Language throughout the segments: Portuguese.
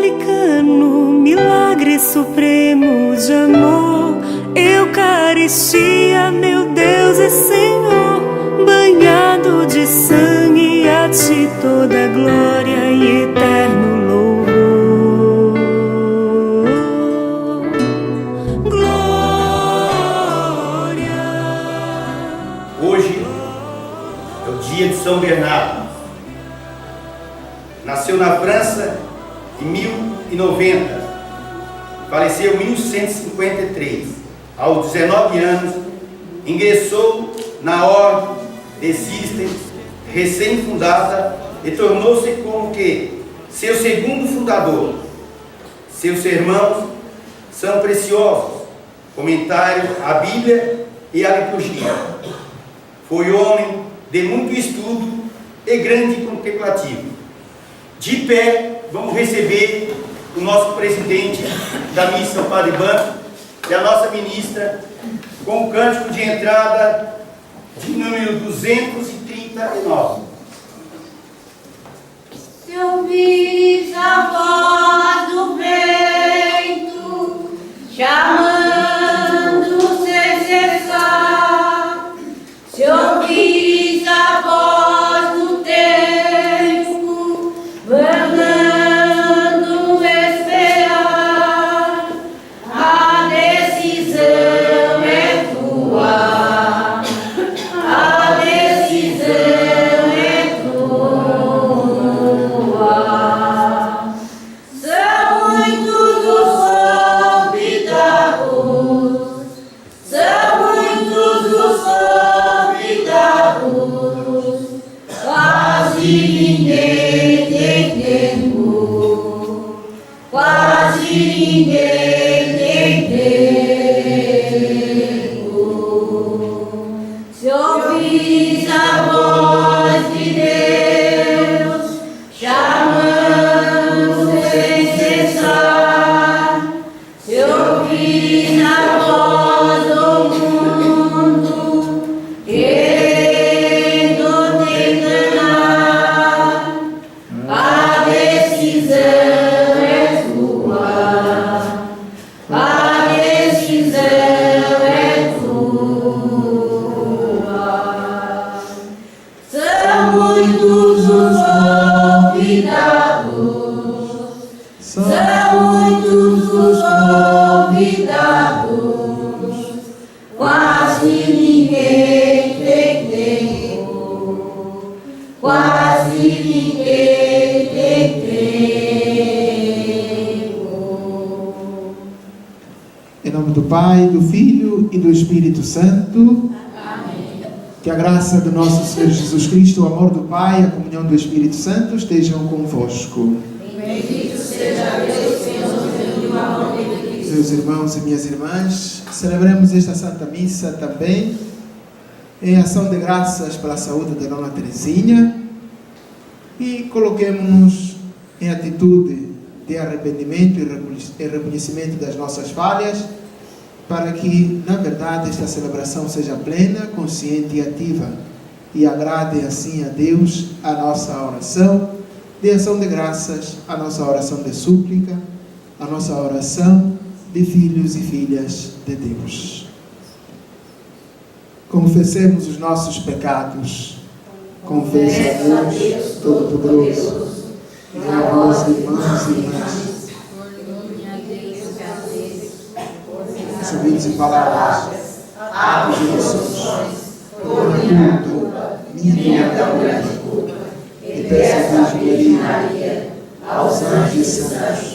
dominicano, milagre supremo de amor, Eucaristia, meu Deus e Senhor, banhado de sangue, a ti toda glória e eterno louvor. Glória. Hoje é o dia de São Bernardo. Nasceu na França em 1090, faleceu em 1153. Aos 19 anos, ingressou na Ordem de Cister, recém-fundada, e tornou-se como que seu segundo fundador. Seus sermãos são preciosos, comentário à Bíblia e à liturgia. Foi homem de muito estudo e grande contemplativo. De pé, vamos receber o nosso presidente da missa, o Padre Banco, e a nossa ministra, com o cântico de entrada de número 239. Se ouvis a voz do vento, chamando sem cessar, se ouvis a voz do tempo, mandando esperar, a decisão é tua, a decisão é tua. São muitos os convidados, são muitos os convidados, quase ninguém tem tempo, quase ninguém tem tempo. Se ouvis a voz de Deus, chamando sem cessar, se ouvis a voz do mundo, querendo te enganar, a decisão é tua, a decisão é tua. São muitos os convidados, são muitos os convidados, quase ninguém tem tempo, quase ninguém tem tempo. Em nome do Pai, do Filho e do Espírito Santo. Amém. Que a graça do nosso Senhor Jesus Cristo, o amor do Pai e a comunhão do Espírito Santo estejam convosco. Bendito seja Deus, Senhor, do amor de Cristo. Meus irmãos e minhas irmãs, celebremos esta Santa Missa também em ação de graças pela saúde da Dona Teresinha e coloquemos-nos em atitude de arrependimento e reconhecimento das nossas falhas, para que, na verdade, esta celebração seja plena, consciente e ativa e agrade assim a Deus a nossa oração de ação de graças, a nossa oração de súplica, a nossa oração de filhos e filhas de Deus. Confessemos os nossos pecados. Confessa a Deus Todo-Poderoso e a vós, irmãos e irmãs, ouvidos em palavras, atos e ações, por minha culpa, minha tão grande culpa, e peço a Virgem Maria, aos anjos e santos,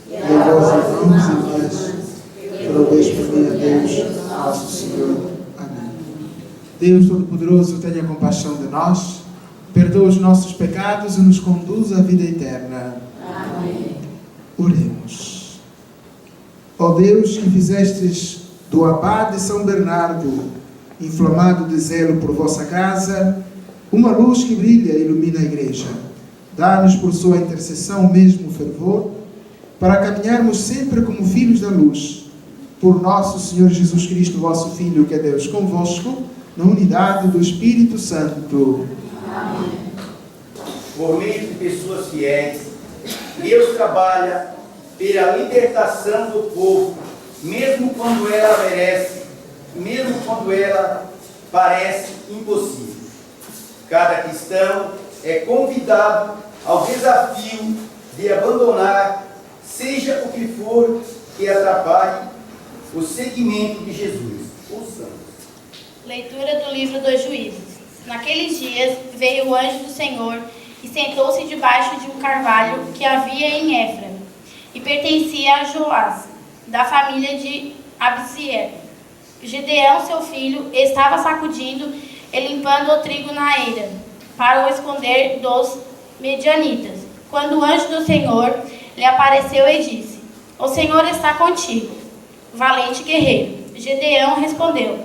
e a vós, irmãos e irmãs, que rogueis por mim a Deus, nosso Senhor. Amém. Deus Todo-Poderoso, tenha compaixão de nós, perdoa os nossos pecados e nos conduz à vida eterna. Amém. Oremos. Ó Deus, que fizestes do abade São Bernardo, inflamado de zelo por vossa casa, uma luz que brilha e ilumina a Igreja, dá-nos por sua intercessão o mesmo fervor, para caminharmos sempre como filhos da luz, por nosso Senhor Jesus Cristo, vosso Filho, que é Deus convosco, na unidade do Espírito Santo. Amém. Por meio de pessoas fiéis, Deus trabalha pela libertação do povo, mesmo quando ela parece impossível. Cada cristão é convidado ao desafio de abandonar, seja o que for que atrapalhe o seguimento de Jesus. Ouçamos. Leitura do livro dos Juízes. Naqueles dias veio o anjo do Senhor e sentou-se debaixo de um carvalho que havia em Éfraim, e pertencia a Joás, da família de Abziel. Gedeão, seu filho, estava sacudindo e limpando o trigo na eira, para o esconder dos medianitas, quando o anjo do Senhor lhe apareceu e disse: O Senhor está contigo, valente guerreiro. Gedeão respondeu: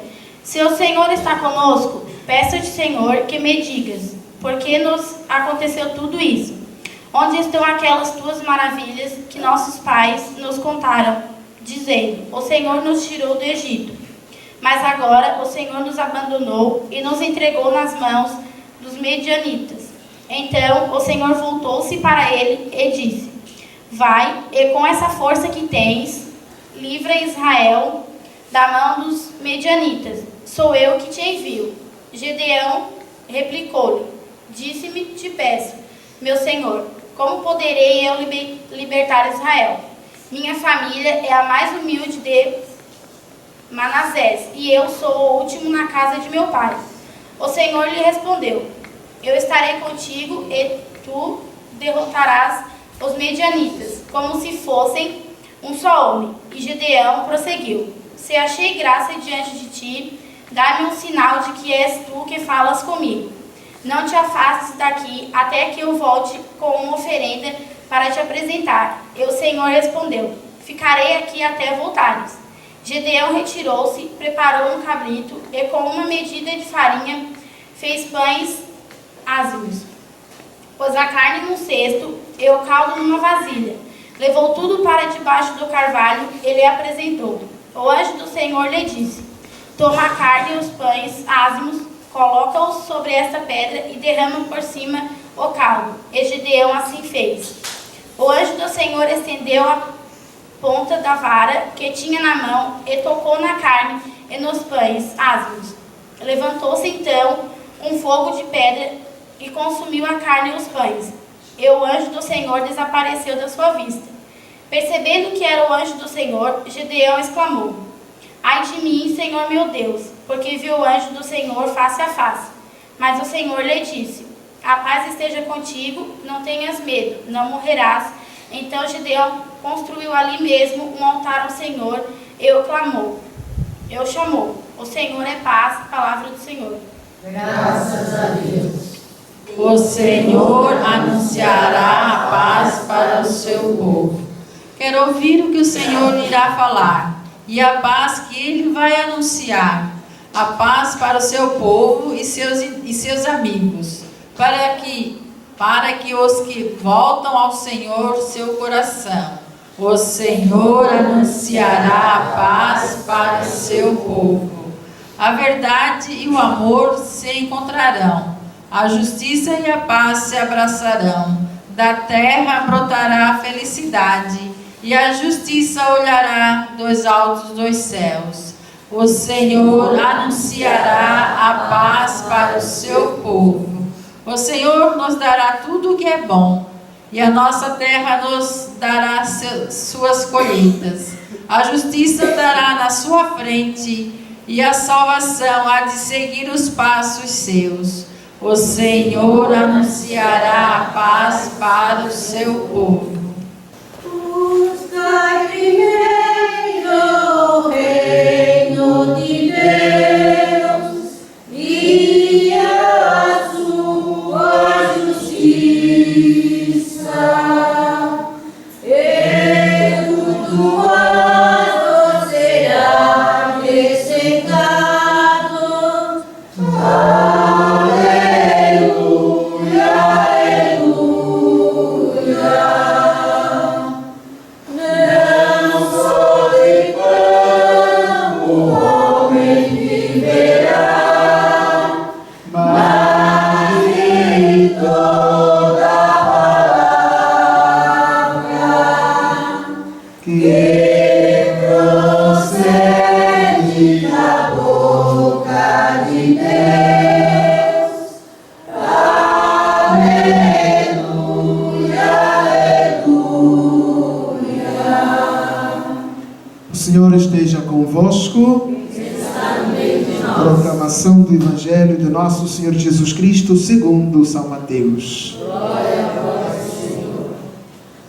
Se o Senhor está conosco, peço-te, Senhor, que me digas, por que nos aconteceu tudo isso? Onde estão aquelas tuas maravilhas que nossos pais nos contaram, dizendo: O Senhor nos tirou do Egito. Mas agora o Senhor nos abandonou e nos entregou nas mãos dos medianitas. Então o Senhor voltou-se para ele e disse: Vai, e com essa força que tens, livra Israel da mão dos medianitas. Sou eu que te envio. Gedeão replicou-lhe: Disse-me, te peço, meu Senhor, como poderei eu libertar Israel? Minha família é a mais humilde de Manassés, e eu sou o último na casa de meu pai. O Senhor lhe respondeu: Eu estarei contigo e tu derrotarás os medianitas, como se fossem um só homem. E Gedeão prosseguiu: Se achei graça diante de ti, dá-me um sinal de que és tu que falas comigo. Não te afastes daqui até que eu volte com uma oferenda para te apresentar. E o Senhor respondeu: Ficarei aqui até voltares. Gedeão retirou-se, preparou um cabrito e com uma medida de farinha fez pães ázimos. Pôs a carne num cesto e o caldo numa vasilha. Levou tudo para debaixo do carvalho e lhe apresentou. O anjo do Senhor lhe disse: Toma a carne e os pães ázimos, coloca-os sobre esta pedra e derrama por cima o caldo. E Gedeão assim fez. O anjo do Senhor estendeu a ponta da vara que tinha na mão e tocou na carne e nos pães ázimos. Levantou-se então um fogo de pedra e consumiu a carne e os pães. E o anjo do Senhor desapareceu da sua vista. Percebendo que era o anjo do Senhor, Gedeão exclamou: Ai de mim, Senhor meu Deus, porque vi o anjo do Senhor face a face. Mas o Senhor lhe disse: A paz esteja contigo, não tenhas medo, não morrerás. Então Gedeão construiu ali mesmo um altar ao Senhor e o clamou. Eu chamou: O Senhor é paz, palavra do Senhor. Graças a Deus. O Senhor anunciará a paz para o seu povo. Quero ouvir o que o Senhor irá falar e a paz que Ele vai anunciar. A paz para o seu povo e seus amigos, para que os que voltam ao Senhor seu coração. O Senhor anunciará a paz para o seu povo. A verdade e o amor se encontrarão. A justiça e a paz se abraçarão. Da terra brotará a felicidade, e a justiça olhará dos altos dos céus. O Senhor anunciará a paz para o seu povo. O Senhor nos dará tudo o que é bom, e a nossa terra nos dará suas colheitas. A justiça andará na sua frente, e a salvação há de seguir os passos seus. O Senhor anunciará a paz para o seu povo. Buscai primeiro o reino de Deus e a sua justiça, e tudo mais será acrescentado. Aleluia, aleluia. que procede da boca de Deus. Aleluia, aleluia. O Senhor esteja convosco. Proclamação do Evangelho de nosso Senhor Jesus Cristo segundo São Mateus. Glória a vós, Senhor.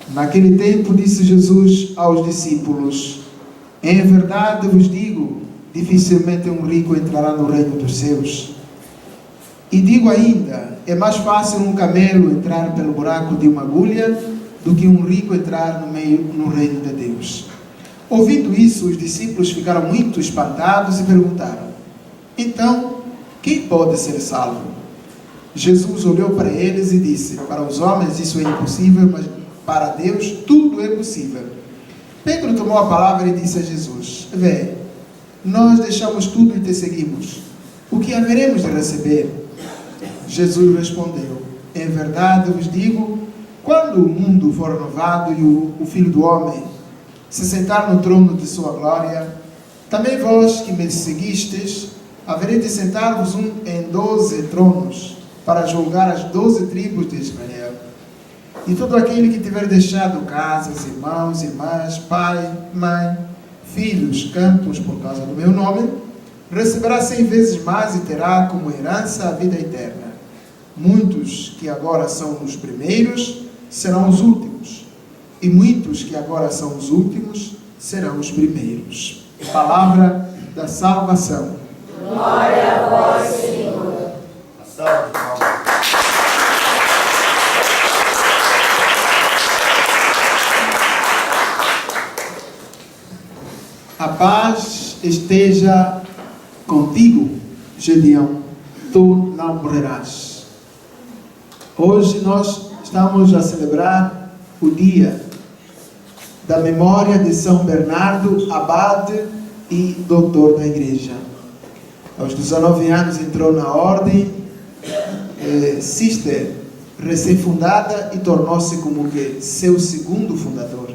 Naquele tempo disse Jesus aos discípulos: em verdade vos digo, dificilmente um rico entrará no reino dos céus. E digo ainda, é mais fácil um camelo entrar pelo buraco de uma agulha do que um rico entrar no reino de Deus. Ouvindo isso, os discípulos ficaram muito espantados e perguntaram: então, quem pode ser salvo? Jesus olhou para eles e disse: para os homens isso é impossível, mas para Deus tudo é possível. Pedro tomou a palavra e disse a Jesus: vê, nós deixamos tudo e te seguimos. O que haveremos de receber? Jesus respondeu: em verdade vos digo, quando o mundo for renovado e o Filho do Homem se sentar no trono de sua glória, também vós que me seguistes, havereis de sentar-vos em 12 tronos, para julgar as 12 tribos de Israel. E todo aquele que tiver deixado casas, irmãos, irmãs, pai, mãe, filhos, campos, por causa do meu nome, receberá 100 vezes mais e terá como herança a vida eterna. Muitos que agora são os primeiros serão os últimos, e muitos que agora são os últimos serão os primeiros. Palavra da salvação. Glória a vós, Senhor. A salva de palmas. A paz esteja contigo, Gedeão, tu não morrerás. Hoje nós estamos a celebrar o dia da memória de São Bernardo, abade e doutor da Igreja. Aos 19 anos entrou na ordem Cister, recém-fundada, e tornou-se como que seu segundo fundador.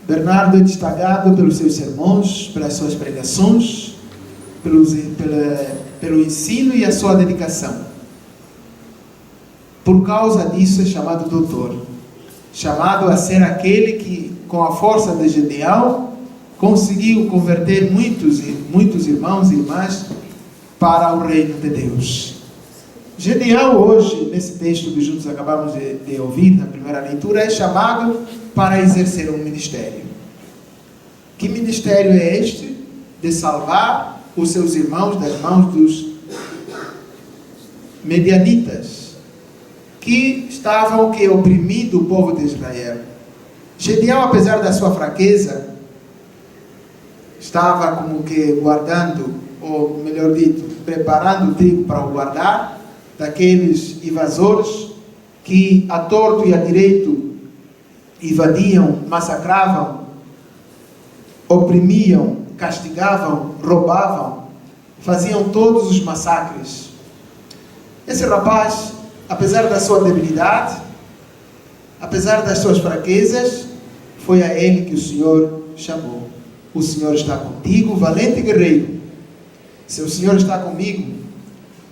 Bernardo é destacado pelos seus sermões, pelas suas pregações, pelo ensino e a sua dedicação. Por causa disso é chamado doutor, chamado a ser aquele que, com a força de Gedeão, conseguiu converter muitos irmãos e irmãs para o reino de Deus. Gedeão hoje, nesse texto que juntos acabamos de ouvir na primeira leitura, é chamado para exercer um ministério. Que ministério é este? De salvar os seus irmãos das mãos dos medianitas, que estavam oprimindo o povo de Israel. Gedeão, apesar da sua fraqueza, estava como que guardando, ou melhor dito, preparando o trigo para o guardar daqueles invasores que a torto e a direito invadiam, massacravam, oprimiam, castigavam, roubavam, faziam todos os massacres. Esse rapaz, apesar da sua debilidade, apesar das suas fraquezas, foi a ele que o Senhor chamou. O Senhor está contigo, valente guerreiro. Se o Senhor está comigo,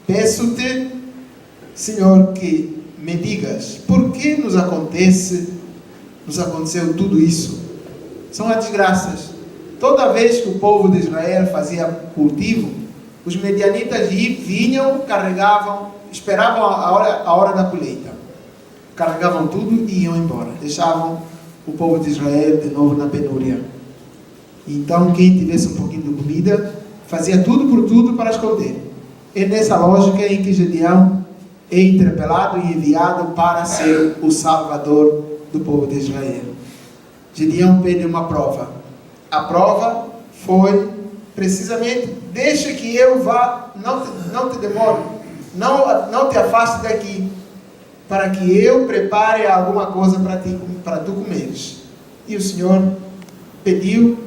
peço-te, Senhor, que me digas, por que nos aconteceu tudo isso? São as desgraças. Toda vez que o povo de Israel fazia cultivo, os medianitas vinham, carregavam, esperavam a hora da colheita. Carregavam tudo e iam embora. Deixavam o povo de Israel de novo na penúria. Então, quem tivesse um pouquinho de comida, fazia tudo por tudo para esconder. É nessa lógica em que Gedeão é interpelado e enviado para ser o salvador do povo de Israel. Gedeão pede uma prova. A prova foi precisamente: deixa que eu vá, não te demore, não te afaste daqui, para que eu prepare alguma coisa para tu comeres. E o Senhor pediu,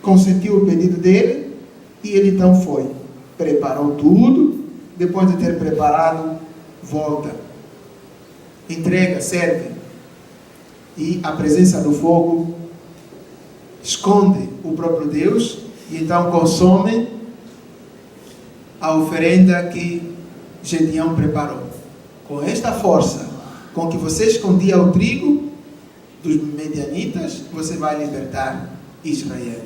consentiu o pedido dele, e ele então foi, preparou tudo. Depois de ter preparado, volta, entrega, serve. e a presença do fogo esconde o próprio Deus e então consome a oferenda que Gedeão preparou. Com esta força com que você escondia o trigo dos medianitas, você vai libertar Israel.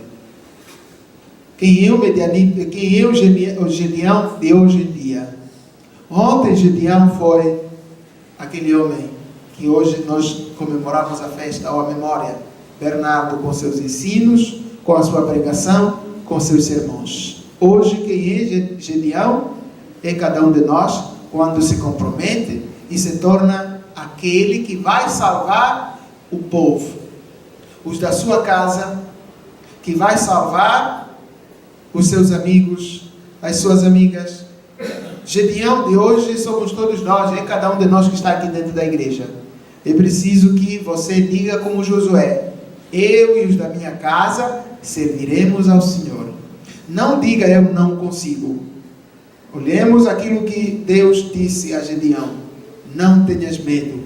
Quem é o medianita? Quem é o Gedeão de hoje em dia? Ontem Gedeão foi aquele homem que hoje nós comemoramos a festa ou a memória. Bernardo com seus ensinos, com a sua pregação, com seus sermões. Hoje quem é Gedeão é cada um de nós quando se compromete e se torna aquele que vai salvar o povo, os da sua casa, que vai salvar os seus amigos, as suas amigas. Gedeão de hoje somos todos nós, é cada um de nós que está aqui dentro da igreja. É preciso que você diga como Josué: eu e os da minha casa serviremos ao Senhor. Não diga eu não consigo. Olhemos aquilo que Deus disse a Gedeão: não tenhas medo.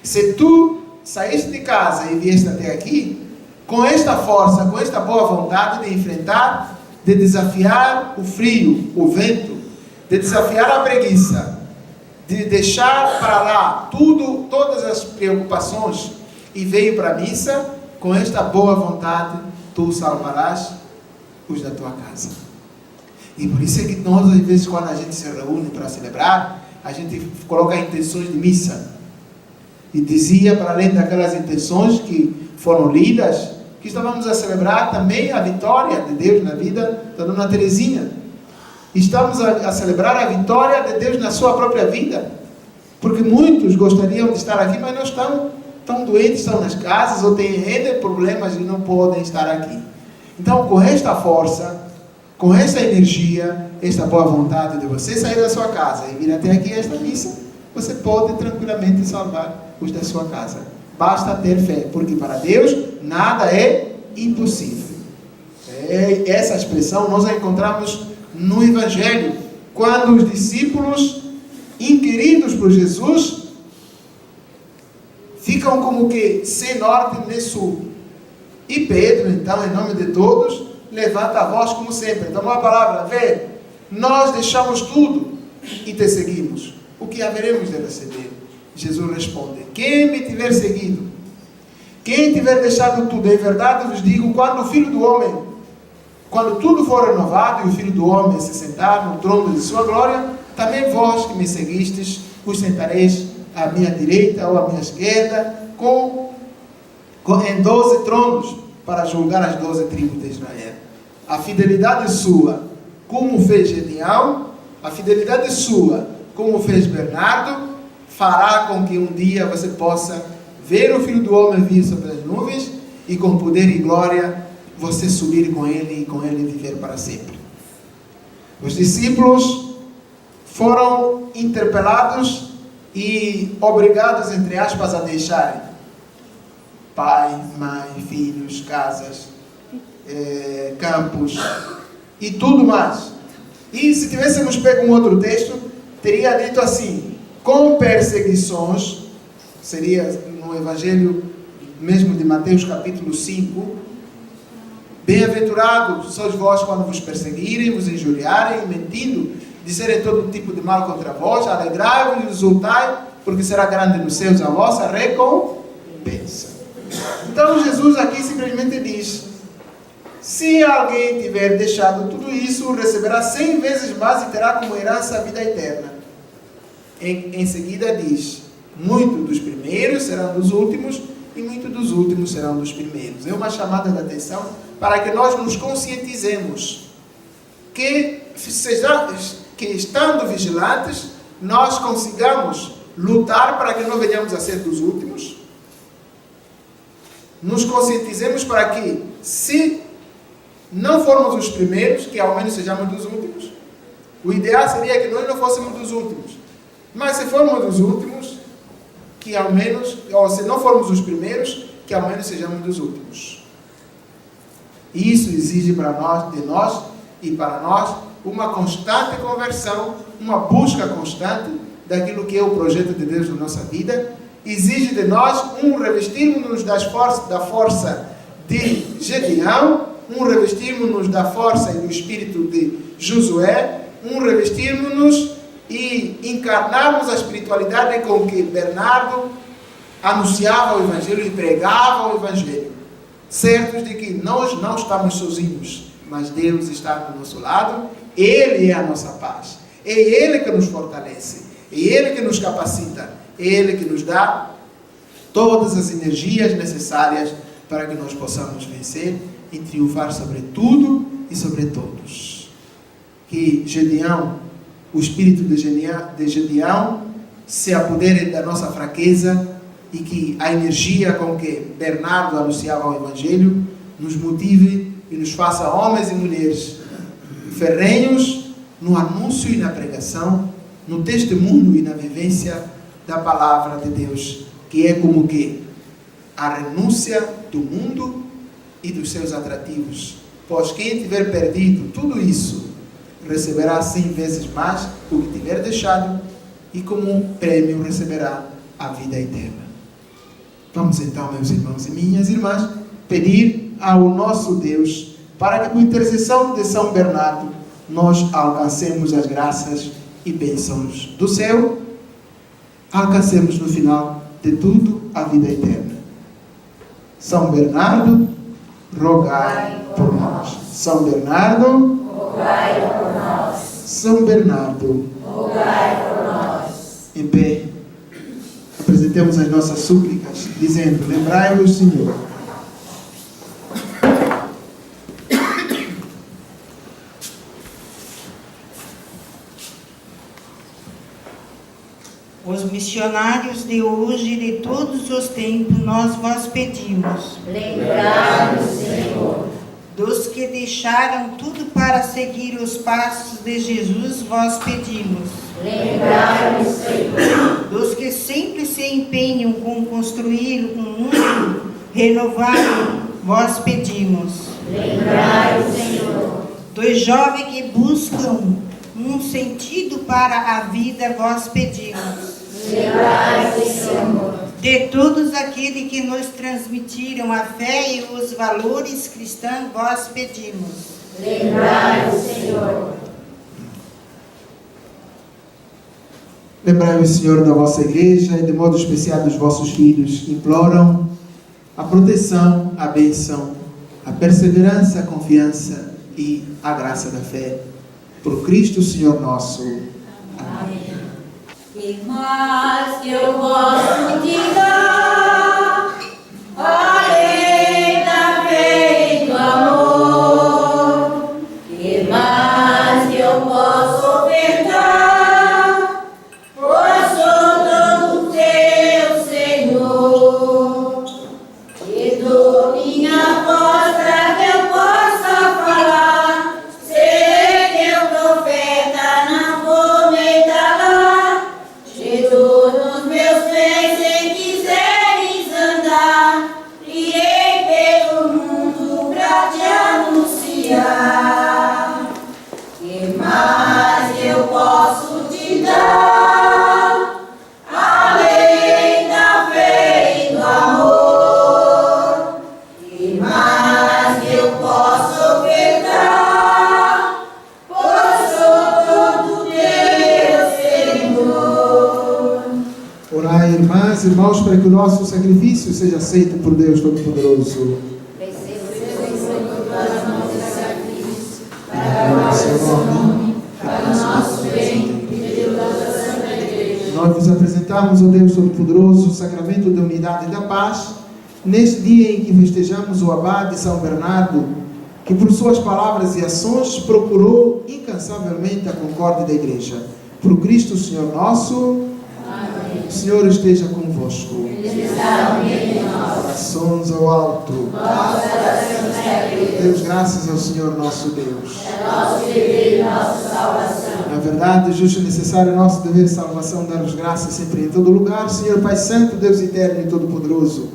Se tu saíste de casa e vieste até aqui, com esta força, com esta boa vontade de enfrentar, de desafiar o frio, o vento, de desafiar a preguiça, de deixar para lá tudo, todas as preocupações e veio para a missa, com esta boa vontade, tu salvarás os da tua casa. E por isso é que nós, às vezes, quando a gente se reúne para celebrar, a gente coloca intenções de missa. E dizia, para além daquelas intenções que foram lidas, que estávamos a celebrar também a vitória de Deus na vida da Dona Terezinha. Estamos a celebrar a vitória de Deus na sua própria vida. Porque muitos gostariam de estar aqui, mas não estão doentes, estão nas casas ou têm N problemas e não podem estar aqui. Então, com esta força, com esta energia, esta boa vontade de você sair da sua casa e vir até aqui a esta missa, você pode tranquilamente salvar os da sua casa. Basta ter fé, porque para Deus nada é impossível. Essa expressão nós a encontramos no Evangelho, quando os discípulos, inquiridos por Jesus, ficam como que sem norte nem sul. E Pedro, então, em nome de todos, levanta a voz como sempre. Tomou a palavra: vê, nós deixamos tudo e te seguimos. O que haveremos de receber? Jesus responde: quem me tiver seguido, quem tiver deixado tudo, em verdade vos digo, quando o Filho do Homem, quando tudo for renovado e o Filho do Homem se sentar no trono de sua glória, também vós que me seguistes, vos sentareis à minha direita ou à minha esquerda, em 12 tronos, para julgar as 12 tribos de Israel. A fidelidade sua, como fez Gedeão, a fidelidade sua, como fez Bernardo, fará com que um dia você possa ver o Filho do Homem vir sobre as nuvens e com poder e glória você subir com ele e com ele viver para sempre. Os discípulos foram interpelados e obrigados, entre aspas, a deixarem pai, mãe, filhos, casas, campos e tudo mais. E se tivéssemos pego um outro texto, teria dito assim: com perseguições, seria no Evangelho mesmo de Mateus capítulo 5, bem-aventurados sois vós quando vos perseguirem, vos injuriarem, mentindo, disserem todo tipo de mal contra vós, alegrai-vos e exultai, porque será grande nos céus a vossa recompensa. Então Jesus aqui simplesmente diz: se alguém tiver deixado tudo isso, receberá 100 vezes mais e terá como herança a vida eterna. Em seguida diz: muitos dos primeiros serão dos últimos e muitos dos últimos serão dos primeiros. É uma chamada de atenção para que nós nos conscientizemos que estando vigilantes, nós consigamos lutar para que não venhamos a ser dos últimos. Nos conscientizemos para que, se não formos os primeiros, que ao menos sejamos dos últimos. O ideal seria que nós não fôssemos dos últimos. Mas se formos dos últimos, que ao menos, ou se não formos os primeiros, que ao menos sejamos dos últimos. Isso exige para nós, de nós e para nós, uma constante conversão, uma busca constante daquilo que é o projeto de Deus na nossa vida exige de nós revestirmos-nos da força de Gedeão, revestirmos-nos da força e do espírito de Josué, revestirmos-nos e encarnarmos a espiritualidade com que Bernardo anunciava o Evangelho e pregava o Evangelho, certos de que nós não estamos sozinhos, mas Deus está do nosso lado. Ele é a nossa paz, é Ele que nos fortalece, é Ele que nos capacita, é Ele que nos dá todas as energias necessárias para que nós possamos vencer e triunfar sobre tudo e sobre todos. Que Gedeão, o espírito de Gedeão, se apodere da nossa fraqueza e que a energia com que Bernardo anunciava o Evangelho nos motive e nos faça homens e mulheres ferrenhos no anúncio e na pregação, no testemunho e na vivência da palavra de Deus, que é como que a renúncia do mundo e dos seus atrativos. Pois quem tiver perdido tudo isso, receberá 100 vezes mais o que tiver deixado, e como prêmio receberá a vida eterna. Vamos então, meus irmãos e minhas irmãs, pedir ao nosso Deus para que, por intercessão de São Bernardo, nós alcancemos as graças e bênçãos do céu, alcancemos no final de tudo a vida eterna. São Bernardo, rogai por nós. São Bernardo, rogai por nós. São Bernardo, rogai por nós. Em pé, apresentemos as nossas súplicas, dizendo: lembrai-vos, Senhor. Os missionários de hoje e de todos os tempos, nós vos pedimos. Lembrai-vos, Senhor. Dos que deixaram tudo para seguir os passos de Jesus, vos pedimos. Lembrai-vos, Senhor. Dos que sempre se empenham com construir um mundo renovado, vos pedimos. Lembrai-vos, Senhor. Dos jovens que buscam um sentido para a vida, vos pedimos. Lembrai-vos, Senhor. De todos aqueles que nos transmitiram a fé e os valores cristãos, vos pedimos. Lembrai-vos, Senhor. Lembrai-vos, Senhor, da vossa igreja e de modo especial dos vossos filhos que imploram a proteção, a bênção, a perseverança, a confiança e a graça da fé. Por Cristo, Senhor nosso. Amém. Que mais que eu posso te dar, além da fé e do amor? Que mais que eu posso ofertar, pois sou todo teu, Senhor. E dou minha voz para que eu possa falar, ser teu profeta na fome da todos meus pés, se quiseres andar, irei pelo mundo pra te anunciar. Que mais eu posso te dar, além da fé e do amor? Que mais eu posso ofertar, pois sou todo teu, Senhor. Orai, irmãs e irmãos, para que o nosso sacrifício seja aceito por Deus Todo-Poderoso. Para o seu nome, para o nosso bem e Deus da Santa Igreja. Nós vos apresentamos, ó Deus Todo-Poderoso, o sacramento da unidade e da paz, neste dia em que festejamos o abade São Bernardo, que por suas palavras e ações procurou incansavelmente a concórdia da Igreja. Por Cristo, Senhor nosso. Amém. O Senhor esteja convosco. Ele está em nós. Corações ao alto. Nossa oração é Deus. Deus, graças ao Senhor nosso Deus. É nosso dever e nossa salvação. Na verdade, justo e necessário, nosso dever e salvação, dar-vos graças sempre em todo lugar, Senhor Pai Santo, Deus eterno e todo-poderoso.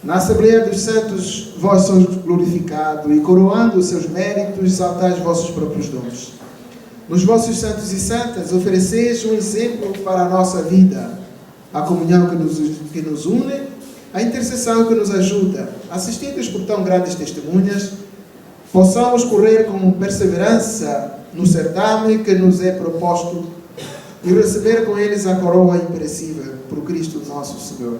Na Assembleia dos Santos, vós sois glorificado, e coroando os seus méritos, exaltais vossos próprios dons. Nos vossos santos e santas, ofereceis um exemplo para a nossa vida, a comunhão que nos une, a intercessão que nos ajuda. Assistidos por tão grandes testemunhas, possamos correr com perseverança no certame que nos é proposto e receber com eles a coroa imperecível por Cristo nosso Senhor.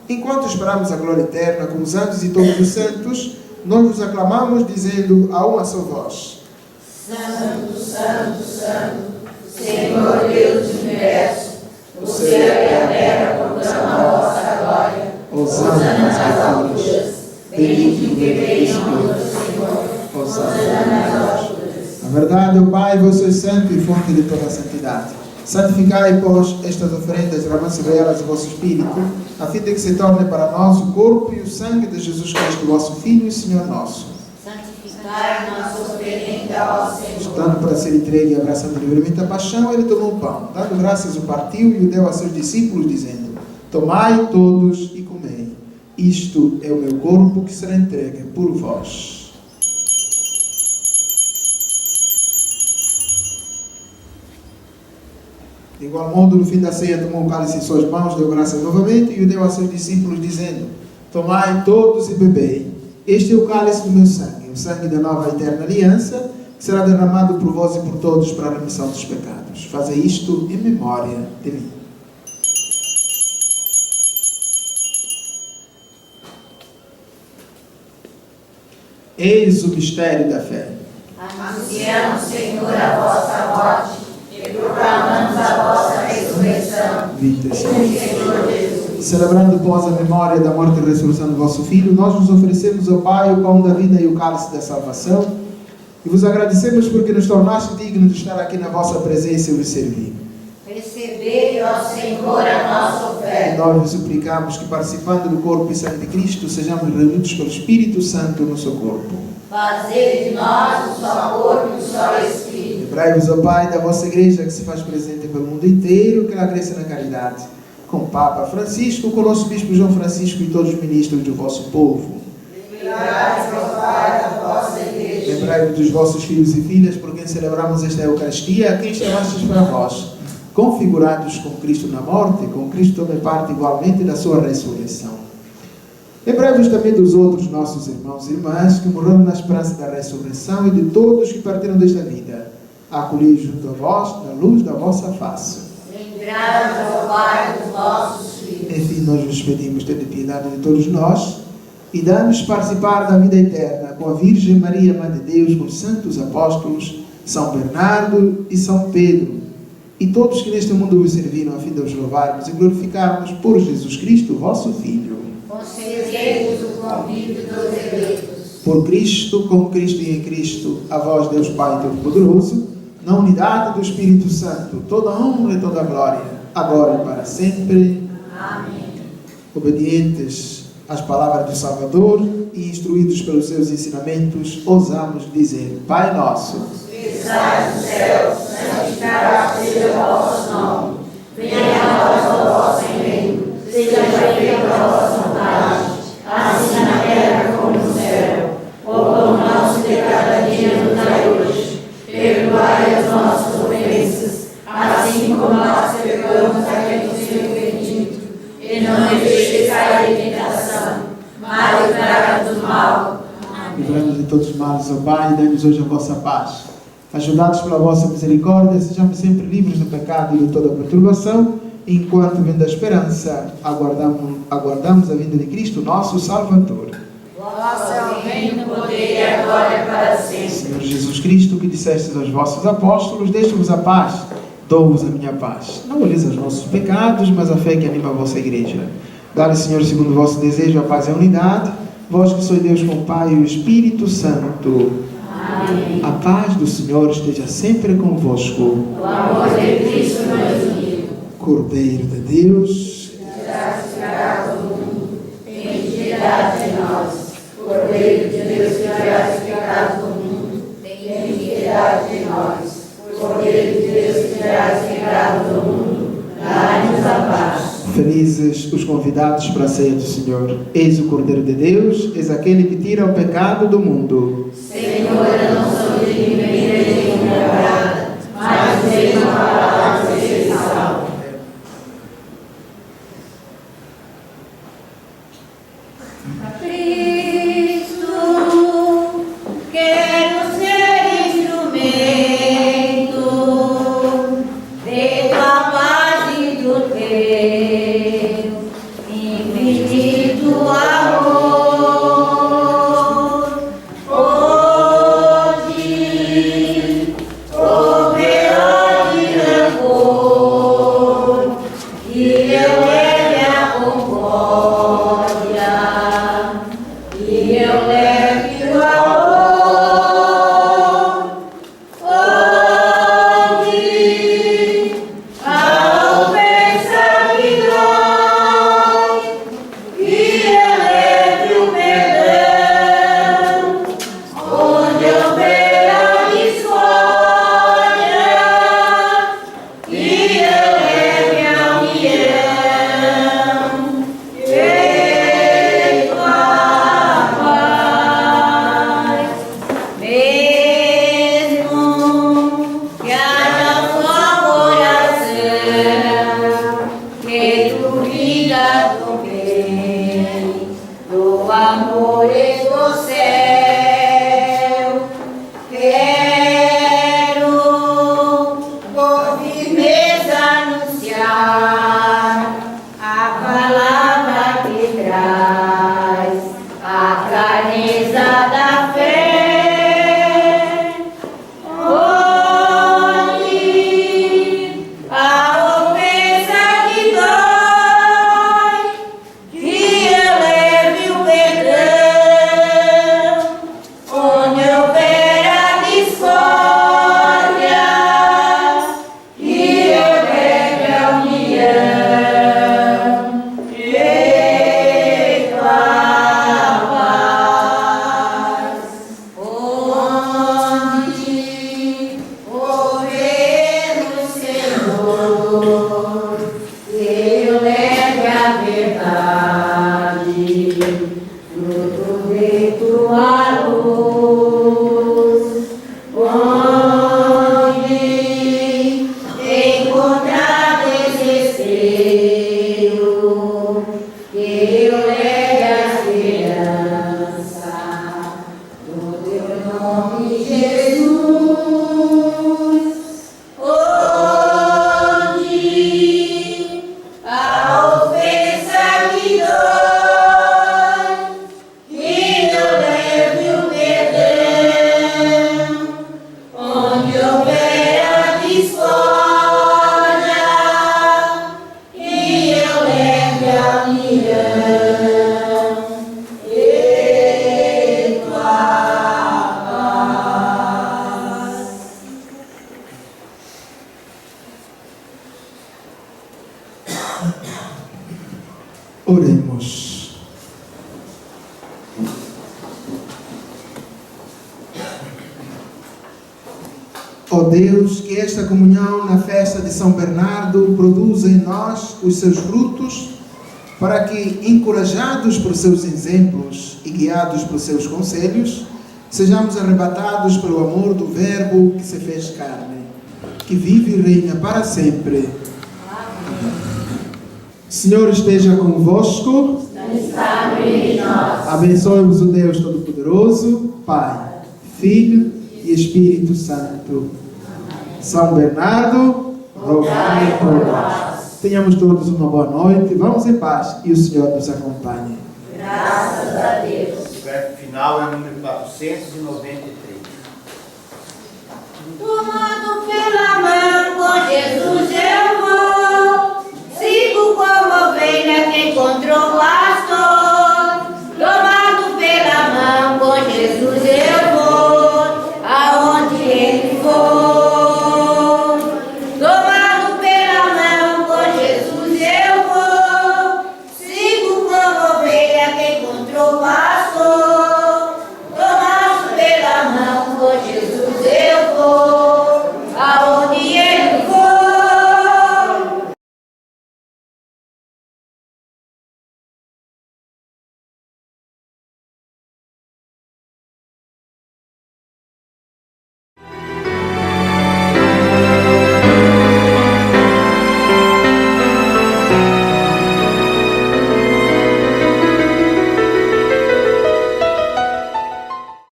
Enquanto esperamos a glória eterna com os anjos e todos os santos, nós nos aclamamos dizendo a uma só voz: Santo, Santo, Santo, Senhor Deus do universo, o céu e a terra proclamam a vossa glória. Hosana nas alturas. Bendito que vem em nome do Senhor. Hosana nas alturas. Na verdade, ó Pai, vós sois santo e fonte de toda a santidade. Santificai, pois, estas oferendas, derramando-se elas o vosso Espírito, a fim de que se torne para nós o corpo e o sangue de Jesus Cristo, vosso Filho e Senhor nosso. Santificai nossa oferenda ao Senhor. Estando para ser entregue e abraçando livremente a paixão, ele tomou o pão, dando graças, o partiu e o deu a seus discípulos, dizendo: Tomai todos e comei. Isto é o meu corpo que será entregue por vós. De igual modo, no fim da ceia, tomou o cálice em suas mãos, deu graças novamente e o deu a seus discípulos, dizendo: Tomai todos e bebei. Este é o cálice do meu sangue, o sangue da nova e eterna aliança, que será derramado por vós e por todos para a remissão dos pecados. Fazei isto em memória de mim. Eis o mistério da fé. Anunciamos, Senhor, a vossa morte e proclamamos a vossa ressurreição. Vinde, Senhor Jesus. Celebrando, pois, a memória da morte e ressurreição do vosso Filho, nós vos oferecemos ao Pai o pão da vida e o cálice da salvação, e vos agradecemos porque nos tornaste dignos de estar aqui na vossa presença e vos servir. Recebei, ó Senhor, a nossa oferta. Nós vos suplicamos que, participando do corpo e sangue de Cristo, sejamos reunidos pelo Espírito Santo no seu corpo. Fazei de nós um só corpo e um só Espírito. Lembrai-vos, ó Pai, da vossa Igreja que se faz presente pelo mundo inteiro, que ela cresça na caridade, com o Papa Francisco, com o nosso Bispo João Francisco e todos os ministros do vosso povo. Lembrai-vos, ó Pai, da vossa Igreja. Lembrai-vos dos vossos filhos e filhas, por quem celebramos esta Eucaristia, a quem chamastes para vós, configurados com Cristo na morte, com Cristo tome parte igualmente da sua ressurreição. Lembrai-vos também dos outros nossos irmãos e irmãs que morreram na esperança da ressurreição e de todos que partiram desta vida, acolhidos junto a vós, na luz da vossa face. Lembrai-vos, ó Pai, dos nossos filhos. Enfim, nós vos pedimos, tende piedade de todos nós e dá-nos participar da vida eterna com a Virgem Maria, Mãe de Deus, com os santos apóstolos, São Bernardo e São Pedro, e todos que neste mundo vos serviram, a fim de os louvarmos e glorificarmos por Jesus Cristo, vosso Filho. Concedei-vos o convívio dos eleitos. Por Cristo, com Cristo e em Cristo, a vós, Deus Pai Todo-Poderoso, na unidade do Espírito Santo, toda honra e toda glória, agora e para sempre. Amém. Obedientes às palavras do Salvador e instruídos pelos seus ensinamentos, ousamos dizer: Pai nosso, Que estás no céu, santificado seja o vosso nome. Venha a nós o vosso reino. Seja feita a vossa vontade, assim na terra como no céu. O pão nosso de cada dia nos dai hoje. Perdoai as nossas ofensas, assim como nós perdoamos a quem nos tem ofendido. E não deixeis cair em tentação, mas livrai-nos do mal. livrando de todos os males, ó Pai, e dai-nos hoje a vossa paz. Ajudados pela vossa misericórdia, sejamos sempre livres do pecado e de toda perturbação, enquanto, vendo a esperança, aguardamos a vinda de Cristo, nosso Salvador. Vosso é o reino, o poder e a glória para sempre. Senhor Jesus Cristo, que dissestes aos vossos apóstolos: deixo-vos a paz, dou-vos a minha paz. Não olheis os nossos pecados, mas a fé que anima a vossa igreja. Dá-lhe, Senhor, segundo o vosso desejo, a paz e a unidade, vós que sois Deus com o Pai e o Espírito Santo. Amém. A paz do Senhor esteja sempre convosco. O amor de Cristo nos uniu. Cordeiro de Deus, Que pecado do mundo, tem piedade de nós. Cordeiro de Deus, que tiraste o pecado do mundo, tem piedade de nós. Cordeiro de Deus, que tiraste o pecado do mundo, dai-nos a paz. felizes os convidados para a ceia do Senhor. Eis o Cordeiro de Deus, eis aquele que tira o pecado do mundo. Senhor, eu não sou digno de ir morada, mas diz uma palavra e serei salvo. Oremos. Ó Deus, que esta comunhão na festa de São Bernardo produza em nós os seus frutos, para que, encorajados por seus exemplos e guiados por seus conselhos, sejamos arrebatados pelo amor do Verbo que se fez carne, que vive e reina para sempre. Senhor esteja convosco. Está no meio de nós. Abençoe-vos o Deus Todo-Poderoso, Pai, Filho e Espírito Santo. São Bernardo, rogai por nós. Tenhamos todos uma boa noite. Vamos em paz e o Senhor nos acompanhe. Graças a Deus. O verso final é o número 493. Tomado pela mão com Jesus eu vou, sigo como ovelha que encontrou pastor. Tomado pela mão com Jesus eu vou, aonde ele for. Tomado pela mão com Jesus eu vou, sigo como ovelha que encontrou pastor.